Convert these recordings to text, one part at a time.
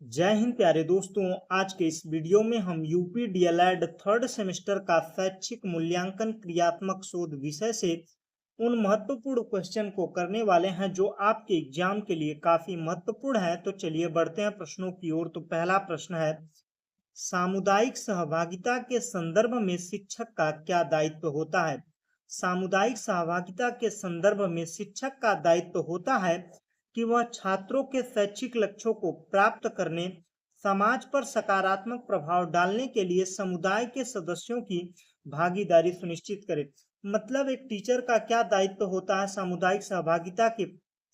जय हिंद प्यारे दोस्तों। आज के इस वीडियो में हम यूपी डीएलएड थर्ड सेमेस्टर का शैक्षिक मूल्यांकन क्रियात्मक शोध विषय से उन महत्वपूर्ण क्वेश्चन को करने वाले हैं जो आपके एग्जाम के लिए काफी महत्वपूर्ण है। तो चलिए बढ़ते हैं प्रश्नों की ओर। तो पहला प्रश्न है, सामुदायिक सहभागिता के संदर्भ में शिक्षक का क्या दायित्व होता है। सामुदायिक सहभागिता के संदर्भ में शिक्षक का दायित्व होता है कि वह छात्रों के शैक्षिक लक्ष्यों को प्राप्त करने, समाज पर सकारात्मक प्रभाव डालने के लिए समुदाय के सदस्यों की भागीदारी सुनिश्चित करे। मतलब एक टीचर का क्या दायित्व होता है सामुदायिक सहभागिता के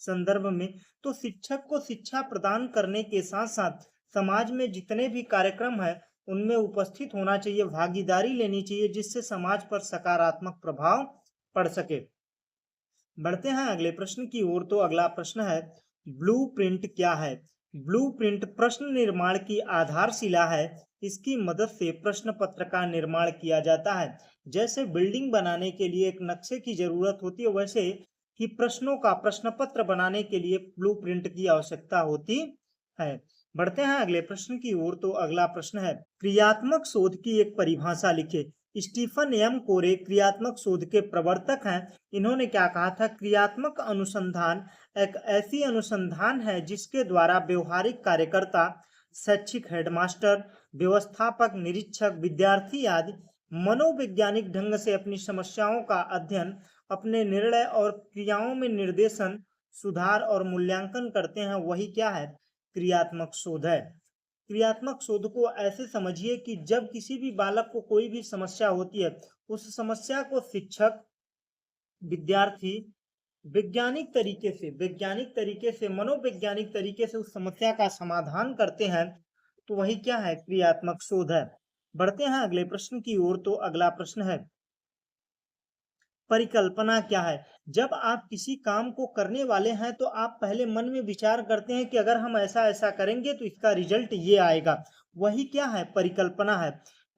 संदर्भ में। तो शिक्षक को शिक्षा प्रदान करने के साथ साथ समाज में जितने भी कार्यक्रम है उनमें उपस्थित होना चाहिए, भागीदारी लेनी चाहिए, जिससे समाज पर सकारात्मक प्रभाव पड़ सके। बढ़ते हैं अगले प्रश्न की ओर। तो अगला प्रश्न है, ब्लूप्रिंट क्या है। ब्लूप्रिंट प्रश्न निर्माण की आधारशिला है। इसकी मदद से प्रश्न पत्र का निर्माण किया जाता है। जैसे बिल्डिंग बनाने के लिए एक नक्शे की जरूरत होती है, वैसे ही प्रश्नों का प्रश्न पत्र बनाने के लिए ब्लूप्रिंट की आवश्यकता होती है। बढ़ते हैं अगले प्रश्न की ओर। तो अगला प्रश्न है, क्रियात्मक शोध की एक परिभाषा लिखे। स्टीफन एम कोरे क्रियात्मक शोध के प्रवर्तक हैं। इन्होंने क्या कहा था, क्रियात्मक अनुसंधान एक ऐसी अनुसंधान है जिसके द्वारा व्यवहारिक कार्यकर्ता, शैक्षिक हेडमास्टर, व्यवस्थापक, निरीक्षक, विद्यार्थी आदि मनोवैज्ञानिक ढंग से अपनी समस्याओं का अध्ययन, अपने निर्णय और क्रियाओं में निर्देशन, सुधार और मूल्यांकन करते हैं। वही क्या है, क्रियात्मक शोध है। क्रियात्मक शोध को ऐसे समझिए कि जब किसी भी बालक को कोई भी समस्या होती है, उस समस्या को शिक्षक, विद्यार्थी वैज्ञानिक तरीके से मनोवैज्ञानिक तरीके से उस समस्या का समाधान करते हैं। तो वही क्या है, क्रियात्मक शोध है। बढ़ते हैं अगले प्रश्न की ओर। तो अगला प्रश्न है, परिकल्पना क्या है। जब आप किसी काम को करने वाले हैं तो आप पहले मन में विचार करते हैं कि अगर हम ऐसा ऐसा करेंगे तो इसका रिजल्ट ये आएगा। वही क्या है, परिकल्पना है।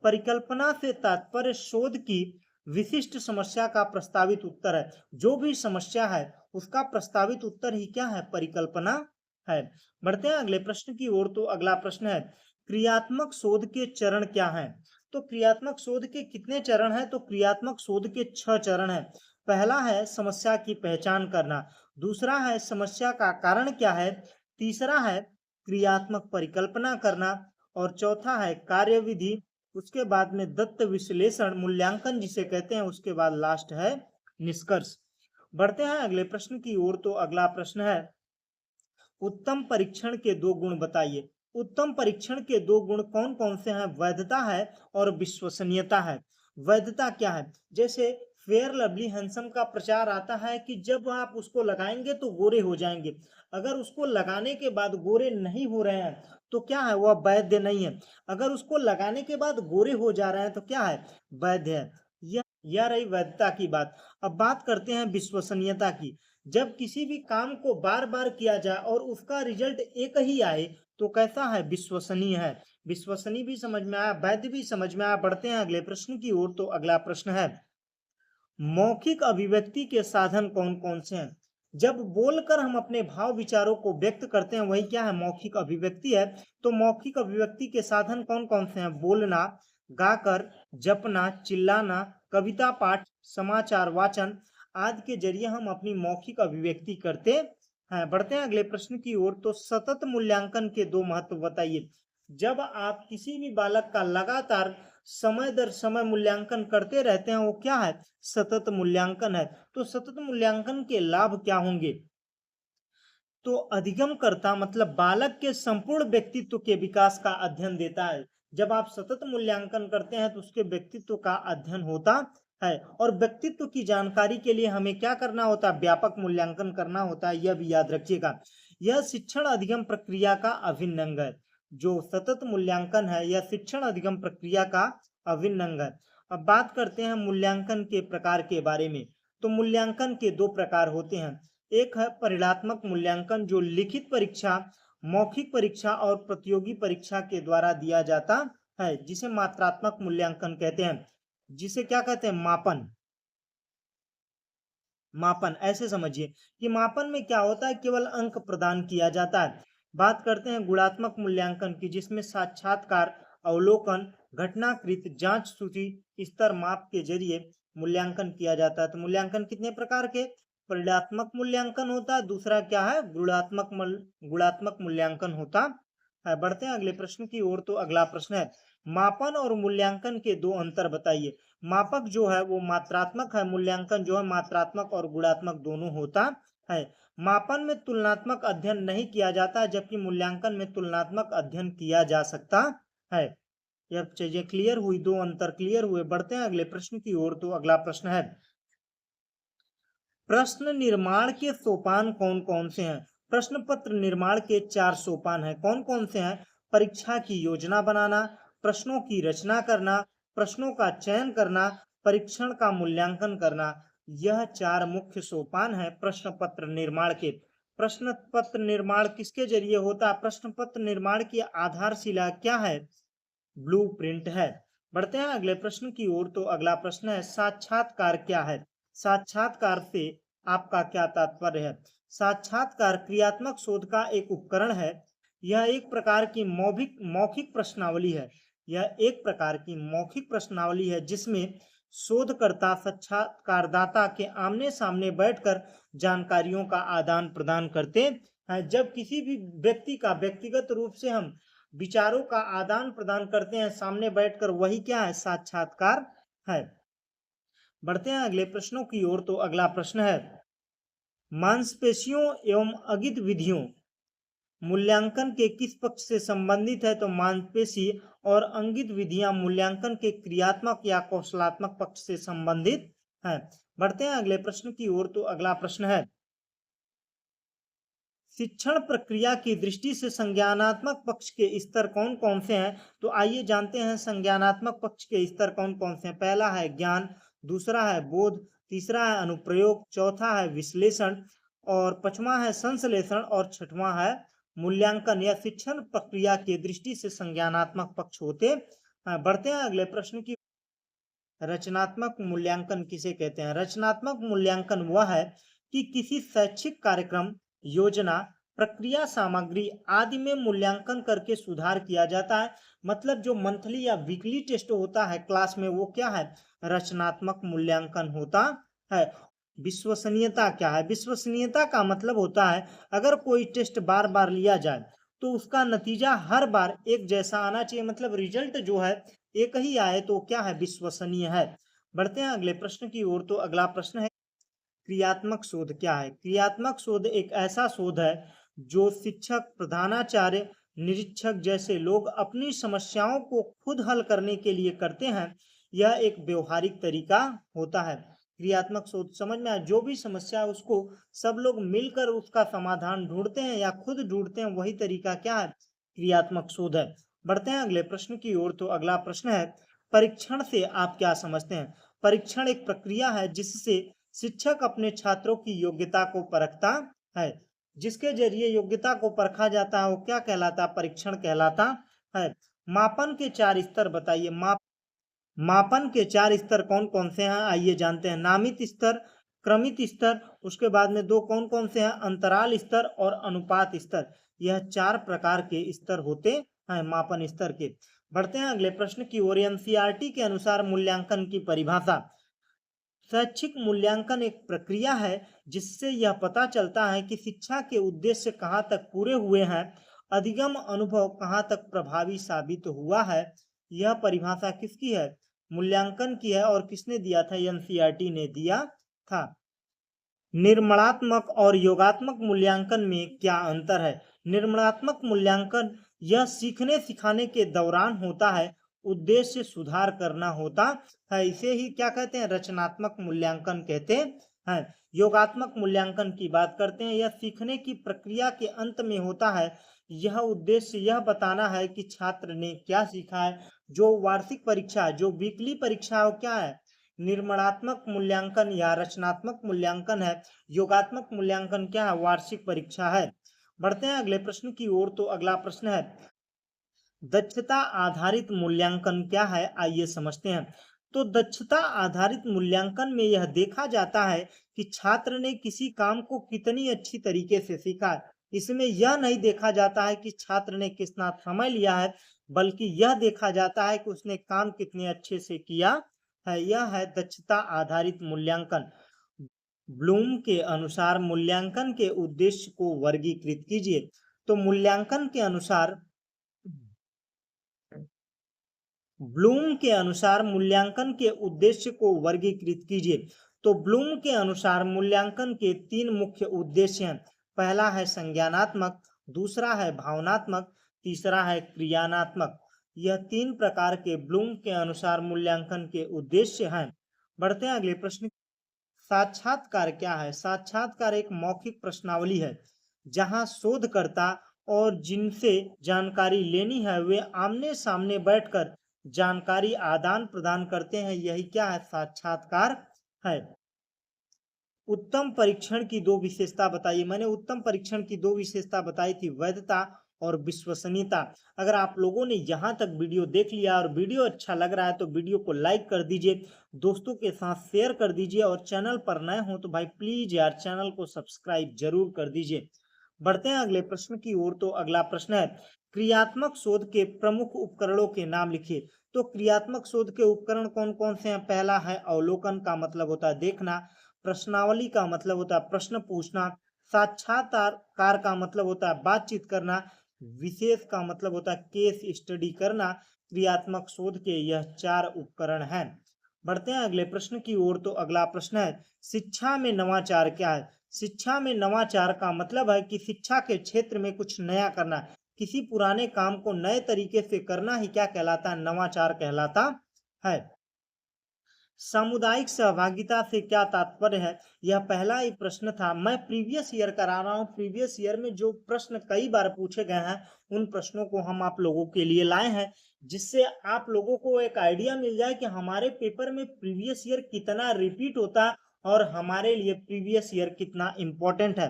परिकल्पना से तात्पर्य शोध की विशिष्ट समस्या का प्रस्तावित उत्तर है। जो भी समस्या है उसका प्रस्तावित उत्तर ही क्या है, परिकल्पना है। बढ़ते हैं अगले प्रश्न की ओर। तो अगला प्रश्न है, क्रियात्मक शोध के चरण क्या हैं। तो क्रियात्मक शोध के कितने चरण हैं। तो क्रियात्मक शोध के 6 चरण हैं। पहला है समस्या की पहचान करना, दूसरा है समस्या का कारण क्या है, तीसरा है क्रियात्मक परिकल्पना करना, और चौथा है कार्यविधि। उसके बाद में दत्त विश्लेषण, मूल्यांकन जिसे कहते हैं, उसके बाद लास्ट है निष्कर्ष। बढ़ते हैं अगले प्रश्न की ओर। तो अगला प्रश्न है, उत्तम परीक्षण के 2 गुण बताइए। उत्तम परीक्षण के 2 गुण कौन कौन से हैं, वैधता है और विश्वसनीयता है। वैधता क्या है, जैसे फेयर लवली हैंडसम का प्रचार आता है कि जब आप उसको लगाएंगे तो गोरे हो जाएंगे। अगर उसको लगाने के बाद गोरे नहीं हो रहे हैं तो क्या है, वह वैध नहीं है। अगर उसको लगाने के बाद गोरे हो जा रहे हैं तो क्या है, वैध है। यह रही वैधता की बात। अब बात करते हैं विश्वसनीयता की। जब किसी भी काम को बार बार किया जाए और उसका रिजल्ट एक ही आए तो कैसा है, विश्वसनीय है। विश्वसनीय भी समझ में आया, वैध भी समझ में आया। बढ़ते हैं अगले प्रश्न की ओर। तो अगला प्रश्न है, मौखिक अभिव्यक्ति के साधन कौन कौन से हैं। जब बोलकर हम अपने भाव विचारों को व्यक्त करते हैं वही क्या है, मौखिक अभिव्यक्ति है। तो मौखिक अभिव्यक्ति के साधन कौन कौन से हैं, बोलना, गाकर, जपना, चिल्लाना, कविता पाठ, समाचार वाचन आदि के जरिए हम अपनी मौखिक अभिव्यक्ति करते हैं। बढ़ते हैं अगले प्रश्न की ओर। तो सतत मूल्यांकन के 2 महत्व बताइए। जब आप किसी भी बालक का लगातार समय दर समय मूल्यांकन करते रहते हैं, वो क्या है, सतत मूल्यांकन है। तो सतत मूल्यांकन के लाभ क्या होंगे। तो अधिगमकर्ता मतलब बालक के संपूर्ण व्यक्तित्व के विकास का अध्ययन देता है। जब आप सतत मूल्यांकन करते हैं तो उसके व्यक्तित्व का अध्ययन होता है। और व्यक्तित्व की जानकारी के लिए हमें क्या करना होता है, व्यापक मूल्यांकन करना होता है, यह भी याद रखिएगा। यह शिक्षण अधिगम प्रक्रिया का अभिन्न अंग है। जो सतत मूल्यांकन है यह शिक्षण अधिगम प्रक्रिया का अभिन्न अंग है। अब बात करते हैं मूल्यांकन के प्रकार के बारे में। तो मूल्यांकन के 2 प्रकार होते हैं। एक है परिणात्मक मूल्यांकन जो लिखित परीक्षा, मौखिक परीक्षा और प्रतियोगी परीक्षा के द्वारा दिया जाता है, जिसे मात्रात्मक मूल्यांकन कहते हैं। जिसे क्या कहते हैं, मापन। मापन ऐसे समझिए कि मापन में क्या होता है, केवल अंक प्रदान किया जाता है। बात करते हैं गुणात्मक मूल्यांकन की, जिसमें साक्षात्कार, अवलोकन, घटनाकृत, जांच सूची, स्तर माप के जरिए मूल्यांकन किया जाता है। तो मूल्यांकन कितने प्रकार के? परिणात्मक मूल्यांकन होता है, दूसरा क्या है? गुणात्मक मूल्यांकन होता है। बढ़ते हैं अगले प्रश्न की ओर। तो अगला प्रश्न है, मापन और मूल्यांकन के दो अंतर बताइए। मापक जो है वो मात्रात्मक है, मूल्यांकन जो है मात्रात्मक और गुणात्मक दोनों होता है। मापन में तुलनात्मक अध्ययन नहीं किया जाता, जबकि मूल्यांकन में तुलनात्मक अध्ययन किया जा सकता है। यह चीजें क्लियर हुई, दो अंतर क्लियर हुए। बढ़ते हैं अगले प्रश्न की ओर। तो अगला प्रश्न है, प्रश्न निर्माण के सोपान कौन कौन से हैं? प्रश्न पत्र निर्माण के 4 सोपान हैं। कौन कौन से हैं? परीक्षा की योजना बनाना, प्रश्नों की रचना करना, प्रश्नों का चयन करना, परीक्षण का मूल्यांकन करना। यह 4 मुख्य सोपान हैं प्रश्न पत्र निर्माण के। प्रश्न पत्र निर्माण किसके जरिए होता है? प्रश्न पत्र निर्माण की आधारशिला क्या है? ब्लूप्रिंट है। बढ़ते हैं अगले प्रश्न की ओर। तो अगला प्रश्न है, साक्षात्कार क्या है? साक्षात्कार से आपका क्या तात्पर्य है? साक्षात्कार क्रियात्मक शोध का एक उपकरण है। यह एक प्रकार की मौखिक प्रश्नावली है। यह एक प्रकार की मौखिक प्रश्नावली है जिसमें शोधकर्ता साक्षात्कारदाता के आमने सामने बैठकर जानकारियों का आदान प्रदान करते हैं। जब किसी भी व्यक्ति का व्यक्तिगत रूप से हम विचारों का आदान प्रदान करते हैं सामने बैठकर, वही क्या है? साक्षात्कार है। बढ़ते हैं अगले प्रश्नों की ओर। तो अगला प्रश्न है, मांसपेशियों एवं अगित विधियों मूल्यांकन के किस पक्ष से संबंधित है? तो मांसपेशी और अंगित विधियां मूल्यांकन के क्रियात्मक या कौशलात्मक पक्ष से संबंधित हैं। बढ़ते हैं अगले प्रश्न की ओर। तो अगला प्रश्न है, शिक्षण प्रक्रिया की दृष्टि से संज्ञानात्मक पक्ष के स्तर कौन कौन से हैं? तो आइए जानते हैं संज्ञानात्मक पक्ष के स्तर कौन कौन से हैं। पहला है ज्ञान, दूसरा है बोध, तीसरा है अनुप्रयोग, चौथा है विश्लेषण और पांचवा है संश्लेषण और छठवां है मूल्यांकन। या शिक्षण प्रक्रिया की दृष्टि से संज्ञानात्मक पक्ष होते हैं। बढ़ते हैं अगले प्रश्न की। रचनात्मक मूल्यांकन किसे कहते हैं? रचनात्मक मूल्यांकन वह है कि किसी शैक्षिक कार्यक्रम, योजना, प्रक्रिया सामग्री आदि में मूल्यांकन करके सुधार किया जाता है। मतलब जो मंथली या वीकली टेस्ट होता है क्लास में, वो क्या है? रचनात्मक मूल्यांकन होता है। विश्वसनीयता क्या है? विश्वसनीयता का मतलब होता है अगर कोई टेस्ट बार बार लिया जाए तो उसका नतीजा हर बार एक जैसा आना चाहिए, मतलब रिजल्ट जो है एक ही आए तो क्या है? विश्वसनीय है। बढ़ते हैं अगले प्रश्न की ओर। तो अगला प्रश्न है, क्रियात्मक शोध क्या है? क्रियात्मक शोध एक ऐसा शोध है जो शिक्षक, प्रधानाचार्य, निरीक्षक जैसे लोग अपनी समस्याओं को खुद हल करने के लिए करते हैं। यह एक व्यवहारिक तरीका होता है। क्रियात्मक शोध समझ में आया? जो भी समस्या है उसको सब लोग मिलकर उसका समाधान ढूंढते हैं या खुद ढूंढते हैं, वही तरीका क्या है? क्रियात्मक शोध है। बढ़ते हैं अगले प्रश्न की ओर। तो अगला प्रश्न है, परीक्षण से आप क्या समझते हैं? परीक्षण एक प्रक्रिया है जिससे शिक्षक अपने छात्रों की योग्यता को परखता है। जिसके जरिए योग्यता को परखा जाता है वो क्या कहलाता है? परीक्षण कहलाता है। मापन के 4 स्तर बताइए। मापन के 4 स्तर कौन कौन से हैं? आइए जानते हैं। नामित स्तर, क्रमित स्तर, उसके बाद में दो कौन कौन से हैं? अंतराल स्तर और अनुपात स्तर। यह 4 प्रकार के स्तर होते हैं मापन स्तर के। बढ़ते हैं अगले प्रश्न की ओर। एनसीईआरटी के अनुसार मूल्यांकन की परिभाषा। शैक्षिक मूल्यांकन एक प्रक्रिया है जिससे यह पता चलता है कि शिक्षा के उद्देश्य कहाँ तक पूरे हुए हैं, अधिगम अनुभव कहाँ तक प्रभावी साबित हुआ है। यह परिभाषा किसकी है? मूल्यांकन की है। और किसने दिया था? एनसीईआरटी ने दिया था। निर्माणात्मक और योगात्मक मूल्यांकन में क्या अंतर है? निर्माणात्मक मूल्यांकन यह सीखने सिखाने के दौरान होता है, उद्देश्य सुधार करना होता है। इसे ही क्या कहते हैं? रचनात्मक मूल्यांकन कहते हैं। योगात्मक मूल्यांकन की बात करते हैं, यह सीखने की प्रक्रिया के अंत में होता है। यह उद्देश्य यह बताना है कि छात्र ने क्या सीखा है। जो वार्षिक परीक्षा, जो वीकली परीक्षा है, वो क्या है? निर्माणात्मक मूल्यांकन या रचनात्मक मूल्यांकन है। योगात्मक मूल्यांकन क्या है? वार्षिक परीक्षा है। बढ़ते हैं अगले प्रश्न की ओर। तो अगला प्रश्न है, दक्षता आधारित मूल्यांकन क्या है? आइए समझते हैं। तो दक्षता आधारित मूल्यांकन में यह देखा जाता है कि छात्र ने किसी काम को कितनी अच्छी तरीके से सीखा है। इसमें यह नहीं देखा जाता है कि छात्र ने कितना समय लिया है, बल्कि यह देखा जाता है कि उसने काम कितने अच्छे से किया है। यह है दक्षता आधारित मूल्यांकन। ब्लूम के अनुसार मूल्यांकन के उद्देश्य को वर्गीकृत कीजिए। तो मूल्यांकन के अनुसार ब्लूम के अनुसार मूल्यांकन के उद्देश्य को वर्गीकृत कीजिए। तो ब्लूम के अनुसार मूल्यांकन के 3 मुख्य उद्देश्य हैं। पहला है संज्ञानात्मक, दूसरा है भावनात्मक, तीसरा है क्रियानात्मक। यह 3 प्रकार के ब्लूम के अनुसार मूल्यांकन के उद्देश्य हैं। बढ़ते हैं अगले प्रश्न। साक्षात्कार क्या है? साक्षात्कार एक मौखिक प्रश्नावली है जहां शोधकर्ता और जिनसे जानकारी लेनी है वे आमने सामने बैठकर जानकारी आदान प्रदान करते हैं। यही क्या है? साक्षात्कार है। उत्तम परीक्षण की 2 विशेषता बताइए। मैंने उत्तम परीक्षण की 2 विशेषता बताई थी, वैधता और विश्वसनीयता। अगर आप लोगों ने यहाँ तक वीडियो देख लिया और वीडियो अच्छा लग रहा है तो वीडियो को लाइक कर दीजिए, दोस्तों के साथ शेयर कर दीजिए और चैनल पर नए हो तो भाई प्लीज यार चैनल को सब्सक्राइब जरूर कर दीजिए। बढ़ते हैं अगले प्रश्न की ओर। तो अगला प्रश्न है क्रियात्मक शोध के प्रमुख उपकरणों के नाम लिखिए। तो क्रियात्मक शोध के उपकरण कौन कौन से हैं? पहला है अवलोकन, का मतलब होता है देखना। प्रश्नावली का मतलब होता है प्रश्न पूछना। साक्षात्कार का मतलब होता है बातचीत करना। विशेष का मतलब होता है केस स्टडी करना। क्रियात्मक शोध के यह 4 उपकरण हैं। बढ़ते हैं अगले प्रश्न की ओर। तो अगला प्रश्न है शिक्षा में नवाचार क्या है? शिक्षा में नवाचार का मतलब है कि शिक्षा के क्षेत्र में कुछ नया करना। किसी पुराने काम को नए तरीके से करना ही क्या कहलाता है? नवाचार कहलाता है। सामुदायिक सहभागिता से क्या तात्पर्य है? यह पहला ही प्रश्न था। मैं प्रीवियस ईयर करा रहा हूँ। प्रीवियस ईयर में जो प्रश्न कई बार पूछे गए हैं उन प्रश्नों को हम आप लोगों के लिए लाए हैं, जिससे आप लोगों को एक आइडिया मिल जाए कि हमारे पेपर में प्रीवियस ईयर कितना रिपीट होता है और हमारे लिए प्रीवियस ईयर कितना इम्पोर्टेंट है।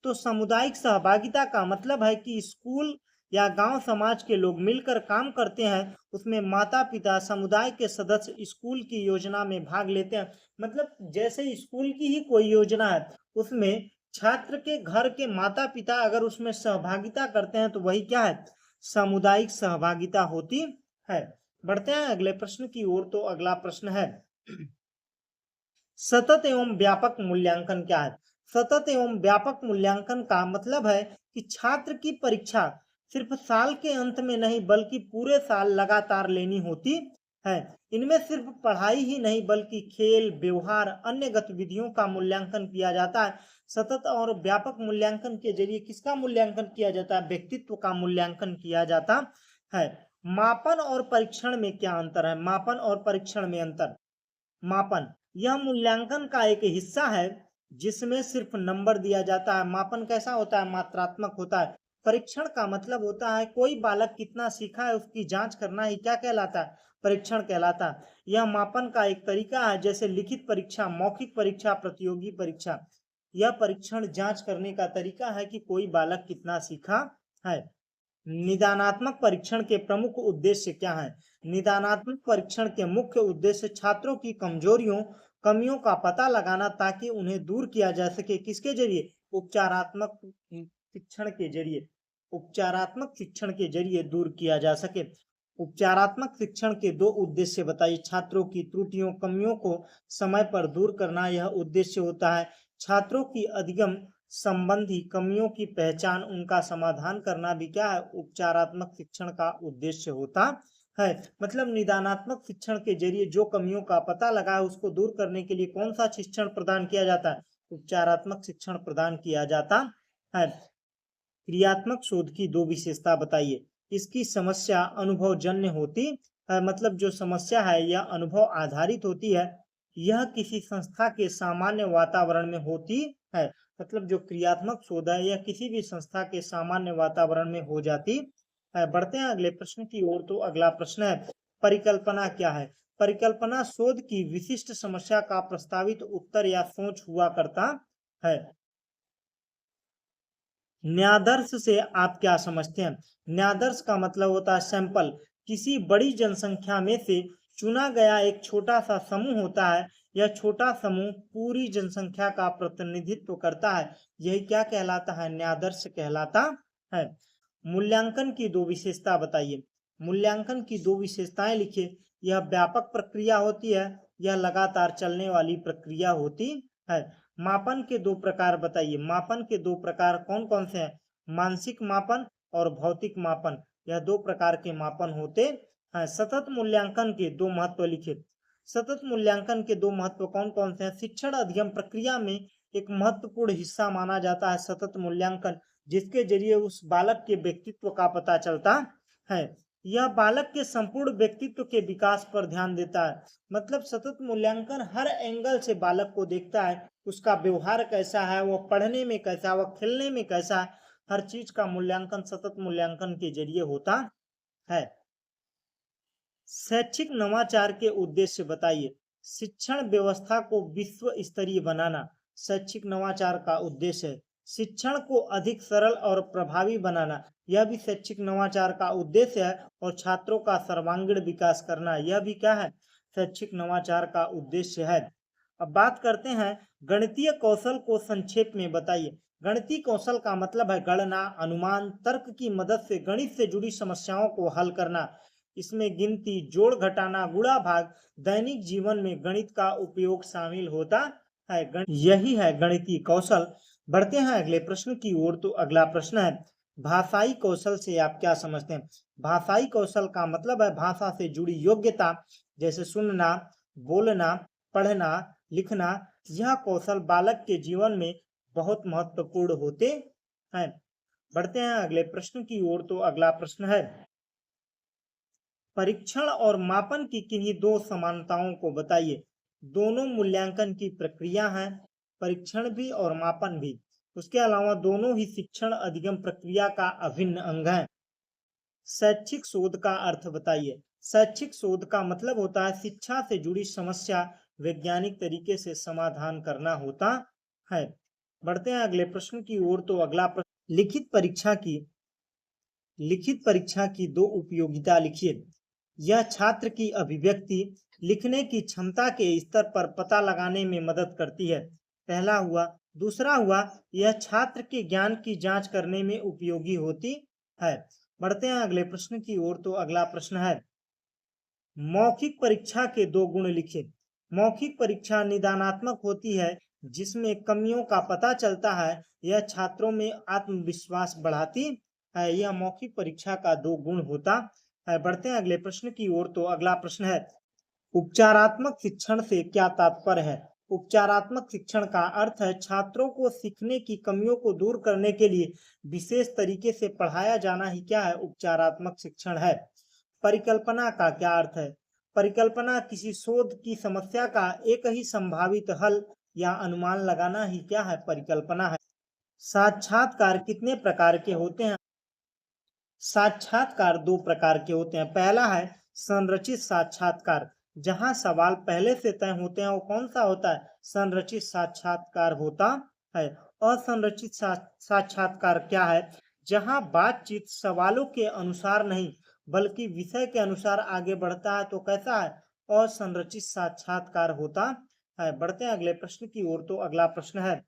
तो सामुदायिक सहभागिता का मतलब है कि स्कूल या गांव समाज के लोग मिलकर काम करते हैं। उसमें माता पिता समुदाय के सदस्य स्कूल की योजना में भाग लेते हैं। मतलब जैसे स्कूल की ही कोई योजना है उसमें छात्र के घर के माता पिता अगर उसमें सहभागिता करते हैं तो वही क्या है? सामुदायिक सहभागिता होती है। बढ़ते हैं अगले प्रश्न की ओर। तो अगला प्रश्न है सतत एवं व्यापक मूल्यांकन क्या है? सतत एवं व्यापक मूल्यांकन का मतलब है कि छात्र की परीक्षा सिर्फ साल के अंत में नहीं बल्कि पूरे साल लगातार लेनी होती है। इनमें सिर्फ पढ़ाई ही नहीं बल्कि खेल, व्यवहार, अन्य गतिविधियों का मूल्यांकन किया जाता है। सतत और व्यापक मूल्यांकन के जरिए किसका मूल्यांकन किया जाता है? व्यक्तित्व का मूल्यांकन किया जाता है। मापन और परीक्षण में क्या अंतर है? मापन और परीक्षण में अंतर। मापन यह मूल्यांकन का एक हिस्सा है जिसमें सिर्फ नंबर दिया जाता है। मापन कैसा होता है? मात्रात्मक होता है। परीक्षण का मतलब होता है कोई बालक कितना सीखा है उसकी जांच करना ही क्या कहलाता है? परीक्षण कहलाता है। यह मापन का एक तरीका है जैसे लिखित परीक्षा, मौखिक परीक्षा, प्रतियोगी परीक्षा। यह परीक्षण जांच करने का तरीका है कि कोई बालक कितना सीखा है। निदानात्मक परीक्षण के प्रमुख उद्देश्य क्या हैं? निदानात्मक परीक्षण के मुख्य उद्देश्य छात्रों की कमजोरियों, कमियों का पता लगाना ताकि उन्हें दूर किया जा सके। किसके जरिए? उपचारात्मक शिक्षण के जरिए। उपचारात्मक शिक्षण के जरिए दूर किया जा सके। उपचारात्मक शिक्षण के 2 उद्देश्य बताइए। छात्रों की त्रुटियों, कमियों को समय पर दूर करना यह उद्देश्य होता है। छात्रों की अधिगम संबंधी कमियों की पहचान, उनका समाधान करना भी क्या है? उपचारात्मक शिक्षण का उद्देश्य होता है। मतलब निदानात्मक शिक्षण के जरिए जो कमियों का पता लगा है उसको दूर करने के लिए कौन सा शिक्षण प्रदान किया जाता है? उपचारात्मक शिक्षण प्रदान किया जाता है। क्रियात्मक शोध की 2 विशेषता बताइए। इसकी समस्या अनुभवजन्य होती है। मतलब जो समस्या है यह अनुभव आधारित होती है। यह किसी संस्था के सामान्य वातावरण में होती है। मतलब जो क्रियात्मक शोध है यह किसी भी संस्था के सामान्य वातावरण में हो जाती है। बढ़ते हैं अगले प्रश्न की ओर। तो अगला प्रश्न है परिकल्पना क्या है? परिकल्पना शोध की विशिष्ट समस्या का प्रस्तावित उत्तर या सोच हुआ करता है। न्यादर्श से आप क्या समझते हैं? न्यादर्श का मतलब होता है सैंपल। किसी बड़ी जनसंख्या में से चुना गया एक छोटा सा समूह होता है। यह छोटा समूह पूरी जनसंख्या का प्रतिनिधित्व करता है। यही क्या कहलाता है? न्यायादर्श कहलाता है। मूल्यांकन की दो विशेषता बताइए। मूल्यांकन की दो विशेषताएं लिखिए। यह व्यापक प्रक्रिया होती है, यह लगातार चलने वाली प्रक्रिया होती है। मापन के दो प्रकार बताइए। मापन के दो प्रकार कौन कौन से हैं? मानसिक मापन और भौतिक मापन, यह दो प्रकार के मापन होते हैं। सतत मूल्यांकन के दो महत्व लिखिए। सतत मूल्यांकन के दो महत्व कौन कौन से हैं? शिक्षण अध्ययन प्रक्रिया में एक महत्वपूर्ण हिस्सा माना जाता है सतत मूल्यांकन, जिसके जरिए उस बालक के व्यक्तित्व का पता चलता है। यह बालक के संपूर्ण व्यक्तित्व के विकास पर ध्यान देता है। मतलब सतत मूल्यांकन हर एंगल से बालक को देखता है, उसका व्यवहार कैसा है, वो पढ़ने में कैसा है, वो खेलने में कैसा है, हर चीज का मूल्यांकन सतत मूल्यांकन के जरिए होता है। शैक्षिक नवाचार के उद्देश्य बताइए। शिक्षण व्यवस्था को विश्व स्तरीय बनाना शैक्षिक नवाचार का उद्देश्य है। शिक्षण को अधिक सरल और प्रभावी बनाना, यह भी शैक्षिक नवाचार का उद्देश्य है। और छात्रों का सर्वांगीण विकास करना, यह भी क्या है? शैक्षिक नवाचार का उद्देश्य है। अब बात करते हैं गणितीय कौशल को संक्षेप में बताइए। गणितीय कौशल का मतलब है गणना, अनुमान, तर्क की मदद से गणित से जुड़ी समस्याओं को हल करना। इसमें गिनती, जोड़ घटाना, गुणा भाग, दैनिक जीवन में गणित का उपयोग शामिल होता है। यही है गणितीय कौशल। बढ़ते हैं अगले प्रश्न की ओर। तो अगला प्रश्न है, भाषाई कौशल से आप क्या समझते हैं? भाषाई कौशल का मतलब है भाषा से जुड़ी योग्यता, जैसे सुनना, बोलना, पढ़ना, लिखना। यह कौशल बालक के जीवन में बहुत महत्वपूर्ण होते हैं। बढ़ते हैं अगले प्रश्न की ओर। तो अगला प्रश्न है, परीक्षण और मापन की किन्हीं दो समानताओं को बताइए। दोनों मूल्यांकन की प्रक्रिया हैं, परीक्षण भी और मापन भी। उसके अलावा दोनों ही शिक्षण अधिगम प्रक्रिया का अभिन्न अंग है। शैक्षिक शोध का अर्थ बताइए। शैक्षिक शोध का मतलब होता है शिक्षा से जुड़ी समस्या वैज्ञानिक तरीके से समाधान करना होता है। बढ़ते हैं अगले प्रश्न की ओर। तो अगला प्रश्न, लिखित परीक्षा की दो उपयोगिता लिखिए। यह छात्र की अभिव्यक्ति, लिखने की क्षमता के स्तर पर पता लगाने में मदद करती है, पहला हुआ। दूसरा हुआ, यह छात्र के ज्ञान की जांच करने में उपयोगी होती है। बढ़ते हैं अगले प्रश्न की ओर। तो अगला प्रश्न है, मौखिक परीक्षा के दो गुण लिखिए। मौखिक परीक्षा निदानात्मक होती है, जिसमें कमियों का पता चलता है। यह छात्रों में आत्मविश्वास बढ़ाती है। यह मौखिक परीक्षा का दो गुण होता है। बढ़ते हैं अगले प्रश्न की ओर। तो अगला प्रश्न है, उपचारात्मक शिक्षण से क्या तात्पर्य है? उपचारात्मक शिक्षण का अर्थ है छात्रों को सीखने की कमियों को दूर करने के लिए विशेष तरीके से पढ़ाया जाना ही क्या है? उपचारात्मक शिक्षण है। परिकल्पना का क्या अर्थ है? परिकल्पना किसी शोध की समस्या का एक ही संभावित हल या अनुमान लगाना ही क्या है? परिकल्पना है। साक्षात्कार कितने प्रकार के होते हैं? साक्षात्कार दो प्रकार के होते हैं। पहला है संरचित साक्षात्कार, जहां सवाल पहले से तय होते हैं। वो कौन सा होता है? संरचित साक्षात्कार होता है। असंरचित साक्षात्कार क्या है? जहां बातचीत सवालों के अनुसार नहीं बल्कि विषय के अनुसार आगे बढ़ता है, तो कैसा है? असंरचित साक्षात्कार होता है। बढ़ते हैं अगले प्रश्न की ओर। तो अगला प्रश्न है,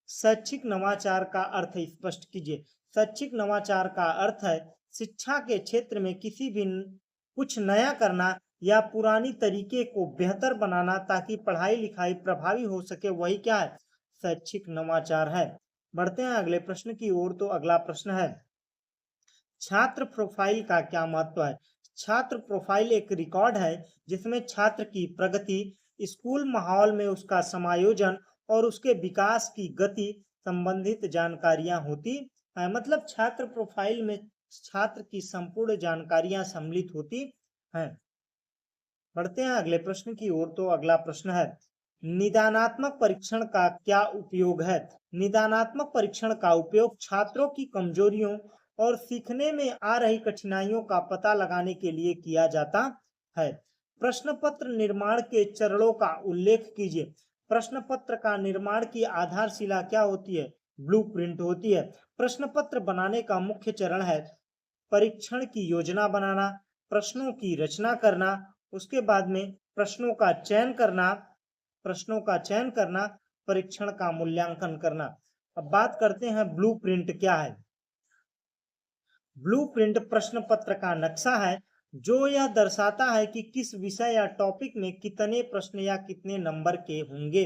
शैक्षिक नवाचार का अर्थ स्पष्ट कीजिए। शैक्षिक नवाचार का अर्थ है शिक्षा के क्षेत्र में किसी भी कुछ नया करना या पुरानी तरीके को बेहतर बनाना, ताकि पढ़ाई लिखाई प्रभावी हो सके। वही क्या है? शैक्षिक नवाचार है। बढ़ते हैं अगले प्रश्न की ओर। तो अगला प्रश्न है, छात्र प्रोफाइल का क्या महत्व है? छात्र प्रोफाइल एक रिकॉर्ड है जिसमें छात्र की प्रगति, स्कूल माहौल में उसका समायोजन और उसके विकास की गति संबंधित जानकारियां होती है। मतलब छात्र प्रोफाइल में छात्र की संपूर्ण जानकारियां सम्मिलित होती हैं। बढ़ते हैं अगले प्रश्न की ओर। तो अगला प्रश्न है, निदानात्मक परीक्षण का क्या उपयोग है? निदानात्मक परीक्षण का उपयोग छात्रों की कमजोरियों और सीखने में आ रही कठिनाइयों का पता लगाने के लिए किया जाता है। प्रश्न पत्र निर्माण के चरणों का उल्लेख कीजिए। प्रश्न पत्र का निर्माण की आधारशिला क्या होती है? ब्लूप्रिंट होती है। प्रश्न पत्र बनाने का मुख्य चरण है परीक्षण की योजना बनाना, प्रश्नों की रचना करना, उसके बाद में प्रश्नों का चयन करना, प्रश्नों का चयन करना, परीक्षण का मूल्यांकन करना। अब बात करते हैं ब्लूप्रिंट क्या है। ब्लूप्रिंट प्रश्न पत्र का नक्शा है जो यह दर्शाता है कि किस विषय या टॉपिक में कितने प्रश्न या कितने नंबर के होंगे।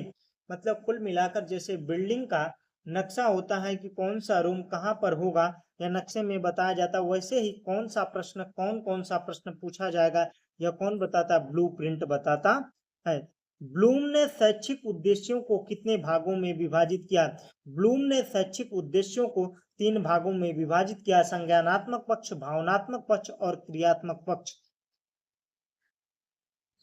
मतलब कुल मिलाकर जैसे बिल्डिंग का नक्शा होता है कि कौन सा रूम कहाँ पर होगा या नक्शे में बताया जाता है, वैसे ही कौन कौन सा प्रश्न पूछा जाएगा यह कौन बताता है, ब्लूप्रिंट बताता है। ब्लूम ने शैक्षिक उद्देश्यों को कितने भागों में विभाजित किया। ब्लूम ने शैक्षिक उद्देश्यों को 3 भागों में विभाजित किया, संज्ञानात्मक पक्ष, भावनात्मक पक्ष और क्रियात्मक पक्ष।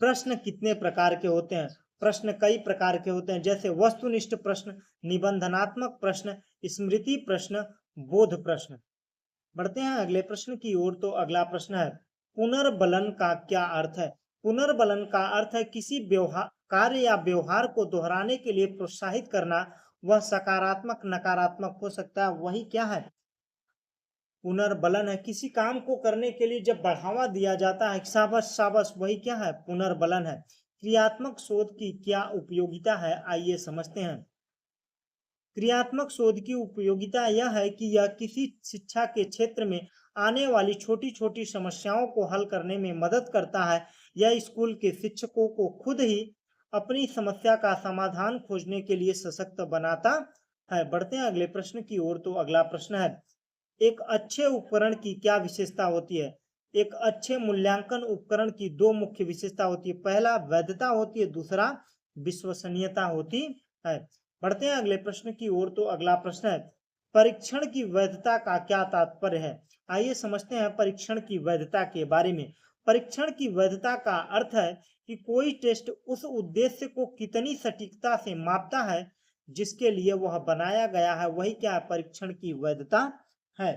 प्रश्न कितने प्रकार के होते हैं। प्रश्न कई प्रकार के होते हैं, जैसे वस्तुनिष्ठ प्रश्न, निबंधनात्मक प्रश्न, स्मृति प्रश्न, बोध प्रश्न। बढ़ते हैं अगले प्रश्न की ओर। तो अगला प्रश्न है, पुनर्बलन का क्या अर्थ है। पुनर्बलन का अर्थ है किसी व्यवहार, कार्य या व्यवहार को दोहराने के लिए प्रोत्साहित करना। वह सकारात्मक नकारात्मक हो सकता है। वही क्या है, पुनर्बलन है। किसी काम को करने के लिए जब बढ़ावा दिया जाता है, शाबाश शाबाश, वही क्या है, पुनर्बलन है। क्रियात्मक शोध की क्या उपयोगिता है, आइए समझते हैं। क्रियात्मक शोध की उपयोगिता यह है कि यह किसी शिक्षा के क्षेत्र में आने वाली छोटी छोटी समस्याओं को हल करने में मदद करता है। यह स्कूल के शिक्षकों को खुद ही अपनी समस्या का समाधान खोजने के लिए सशक्त बनाता है। बढ़ते हैं अगले प्रश्न की ओर। तो अगला प्रश्न है, एक अच्छे उपकरण की क्या विशेषता होती है। एक अच्छे मूल्यांकन उपकरण की 2 मुख्य विशेषता होती है। पहला वैधता होती है, दूसरा विश्वसनीयता होती है। बढ़ते हैं अगले प्रश्न की ओर। तो अगला प्रश्न है, परीक्षण की वैधता का क्या तात्पर्य है। आइए समझते हैं परीक्षण की वैधता के बारे में। परीक्षण की वैधता का अर्थ है कि कोई टेस्ट उस उद्देश्य को कितनी सटीकता से मापता है जिसके लिए वह बनाया गया है, वही क्या है, परीक्षण की वैधता है।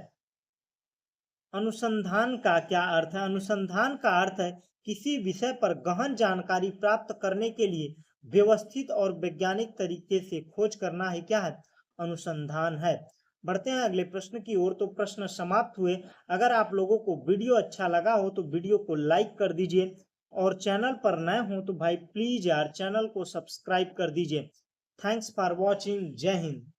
अनुसंधान का क्या अर्थ है। अनुसंधान का अर्थ है किसी विषय पर गहन जानकारी प्राप्त करने के लिए व्यवस्थित और वैज्ञानिक तरीके से खोज करना ही क्या है, अनुसंधान है। बढ़ते हैं अगले प्रश्न की ओर। तो प्रश्न समाप्त हुए। अगर आप लोगों को वीडियो अच्छा लगा हो तो वीडियो को लाइक कर दीजिए, और चैनल पर नए हो तो भाई प्लीज यार चैनल को सब्सक्राइब कर दीजिए। Thanks for watching. जय हिंद।